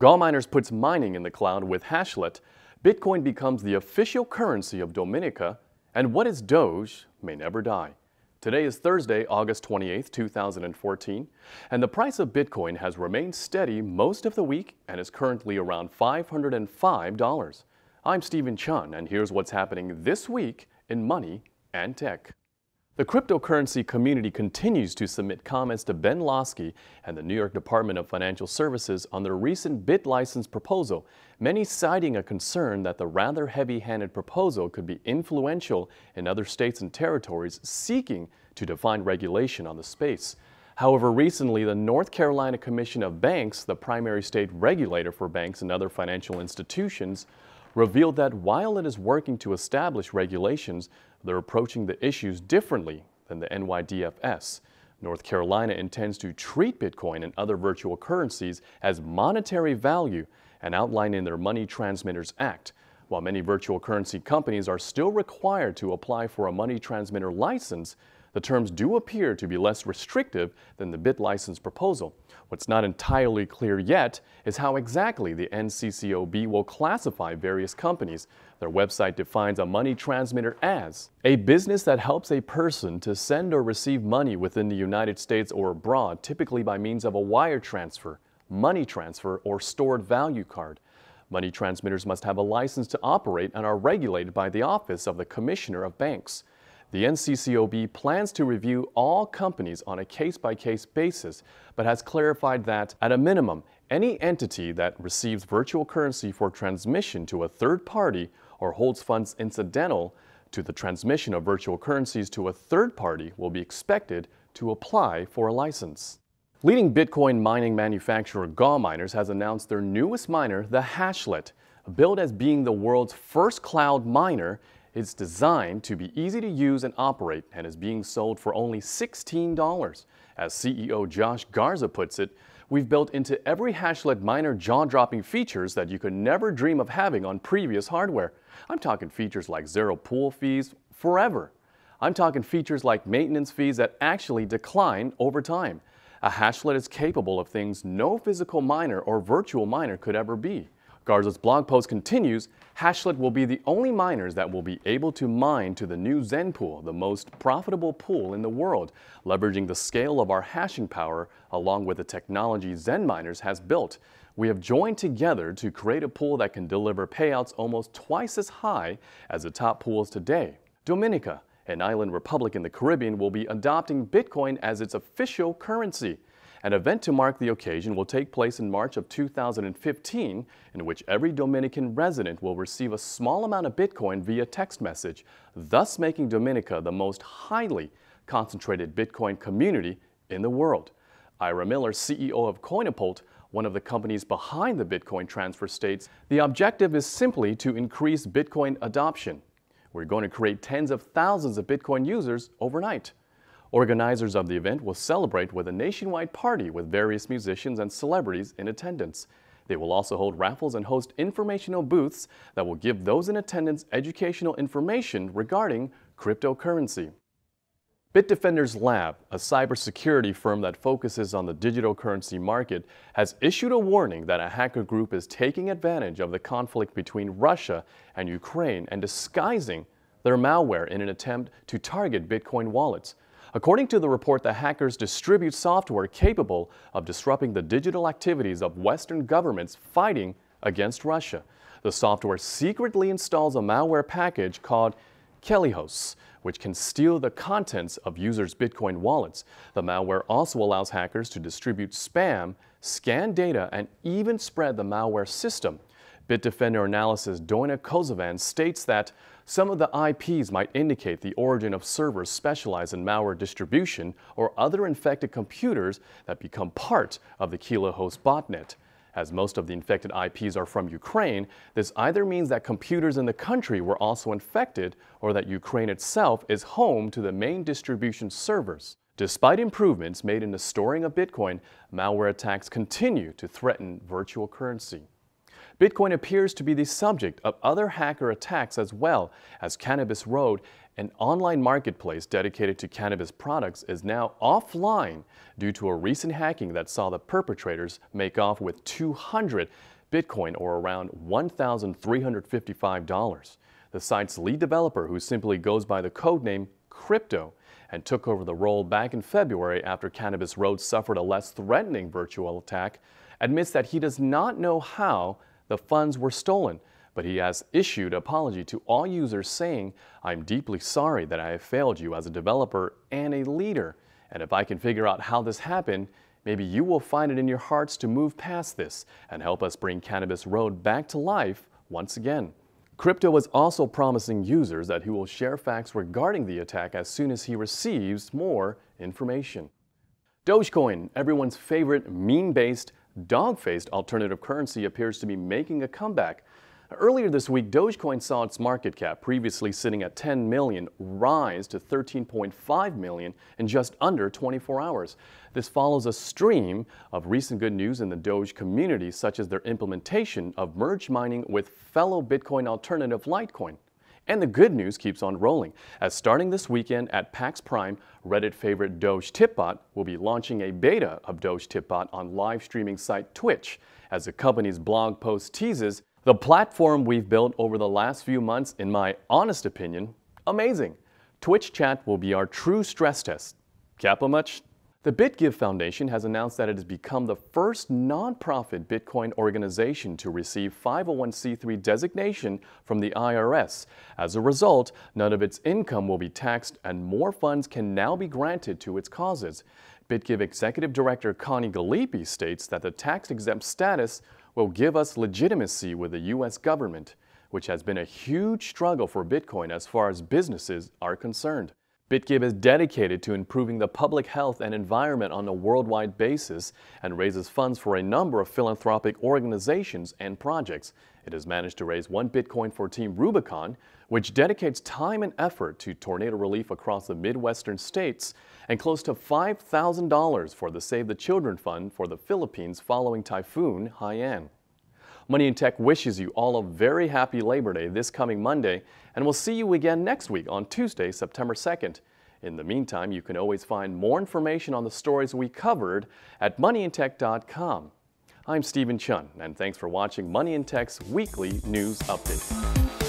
GAWMiners puts mining in the cloud with Hashlet, Bitcoin becomes the official currency of Dominica, and what is Doge may never die. Today is Thursday, August 28, 2014, and the price of Bitcoin has remained steady most of the week and is currently around $505. I'm Stephen Chun, and here's what's happening this week in money and tech. The cryptocurrency community continues to submit comments to Ben Losky and the New York Department of Financial Services on their recent bit license proposal, many citing a concern that the rather heavy-handed proposal could be influential in other states and territories seeking to define regulation on the space. However, recently, the North Carolina Commission of Banks, the primary state regulator for banks and other financial institutions, revealed that while it is working to establish regulations, they're approaching the issues differently than the NYDFS. North Carolina intends to treat Bitcoin and other virtual currencies as monetary value and outlined in their Money Transmitters Act. While many virtual currency companies are still required to apply for a money transmitter license, the terms do appear to be less restrictive than the bit license proposal. What's not entirely clear yet is how exactly the NCCOB will classify various companies. Their website defines a money transmitter as a business that helps a person to send or receive money within the United States or abroad, typically by means of a wire transfer, money transfer, or stored value card. Money transmitters must have a license to operate and are regulated by the Office of the Commissioner of Banks. The NCCOB plans to review all companies on a case-by-case basis, but has clarified that, at a minimum, any entity that receives virtual currency for transmission to a third party or holds funds incidental to the transmission of virtual currencies to a third party will be expected to apply for a license. Leading Bitcoin mining manufacturer GAWMiners has announced their newest miner, the Hashlet. Billed as being the world's first cloud miner, it's designed to be easy to use and operate and is being sold for only $16. As CEO Josh Garza puts it, we've built into every Hashlet miner jaw-dropping features that you could never dream of having on previous hardware. I'm talking features like zero pool fees forever. I'm talking features like maintenance fees that actually decline over time. A Hashlet is capable of things no physical miner or virtual miner could ever be. Garza's blog post continues, Hashlet will be the only miners that will be able to mine to the new Zen pool, the most profitable pool in the world, leveraging the scale of our hashing power along with the technology Zen miners has built. We have joined together to create a pool that can deliver payouts almost twice as high as the top pools today. Dominica, an island republic in the Caribbean, will be adopting Bitcoin as its official currency. An event to mark the occasion will take place in March of 2015, in which every Dominican resident will receive a small amount of Bitcoin via text message, thus making Dominica the most highly concentrated Bitcoin community in the world. Ira Miller, CEO of Coinapult, one of the companies behind the Bitcoin transfer, states, "The objective is simply to increase Bitcoin adoption. We're going to create tens of thousands of Bitcoin users overnight." Organizers of the event will celebrate with a nationwide party with various musicians and celebrities in attendance. They will also hold raffles and host informational booths that will give those in attendance educational information regarding cryptocurrency. BitDefender Labs, a cybersecurity firm that focuses on the digital currency market, has issued a warning that a hacker group is taking advantage of the conflict between Russia and Ukraine and disguising their malware in an attempt to target Bitcoin wallets. According to the report, the hackers distribute software capable of disrupting the digital activities of Western governments fighting against Russia. The software secretly installs a malware package called Kelihos, which can steal the contents of users' Bitcoin wallets. The malware also allows hackers to distribute spam, scan data, and even spread the malware system. Bitdefender analyst Dominica states that some of the IPs might indicate the origin of servers specialized in malware distribution or other infected computers that become part of the Kelihos botnet. As most of the infected IPs are from Ukraine, this either means that computers in the country were also infected or that Ukraine itself is home to the main distribution servers. Despite improvements made in the storing of Bitcoin, malware attacks continue to threaten virtual currency. Bitcoin appears to be the subject of other hacker attacks as well, as Cannabis Road, an online marketplace dedicated to cannabis products, is now offline due to a recent hacking that saw the perpetrators make off with 200 Bitcoin, or around $1,355. The site's lead developer, who simply goes by the codename Crypto and took over the role back in February after Cannabis Road suffered a less threatening virtual attack, admits that he does not know how the funds were stolen, but he has issued an apology to all users saying, "I'm deeply sorry that I have failed you as a developer and a leader, and if I can figure out how this happened, maybe you will find it in your hearts to move past this and help us bring Cannabis Road back to life once again." Crypto is also promising users that he will share facts regarding the attack as soon as he receives more information. Dogecoin, everyone's favorite meme-based, dog-faced alternative currency, appears to be making a comeback. Earlier this week, Dogecoin saw its market cap, previously sitting at 10 million, rise to 13.5 million in just under 24 hours. This follows a stream of recent good news in the Doge community, such as their implementation of merge mining with fellow Bitcoin alternative Litecoin. And the good news keeps on rolling, as starting this weekend at PAX Prime, Reddit favorite Doge Tipbot will be launching a beta of Doge Tipbot on live streaming site Twitch. As the company's blog post teases, the platform we've built over the last few months, in my honest opinion, amazing. Twitch chat will be our true stress test. Kappa much? The BitGive Foundation has announced that it has become the first nonprofit Bitcoin organization to receive 501c3 designation from the IRS. As a result, none of its income will be taxed and more funds can now be granted to its causes. BitGive Executive Director Connie Galipi states that the tax-exempt status will give us legitimacy with the U.S. government, which has been a huge struggle for Bitcoin as far as businesses are concerned. BitGive is dedicated to improving the public health and environment on a worldwide basis and raises funds for a number of philanthropic organizations and projects. It has managed to raise 1 Bitcoin for Team Rubicon, which dedicates time and effort to tornado relief across the Midwestern states, and close to $5,000 for the Save the Children Fund for the Philippines following Typhoon Haiyan. Money in Tech wishes you all a very happy Labor Day this coming Monday, and we'll see you again next week on Tuesday, September 2nd. In the meantime, you can always find more information on the stories we covered at moneyintech.com. I'm Stephen Chun, and thanks for watching Money in Tech's weekly news update.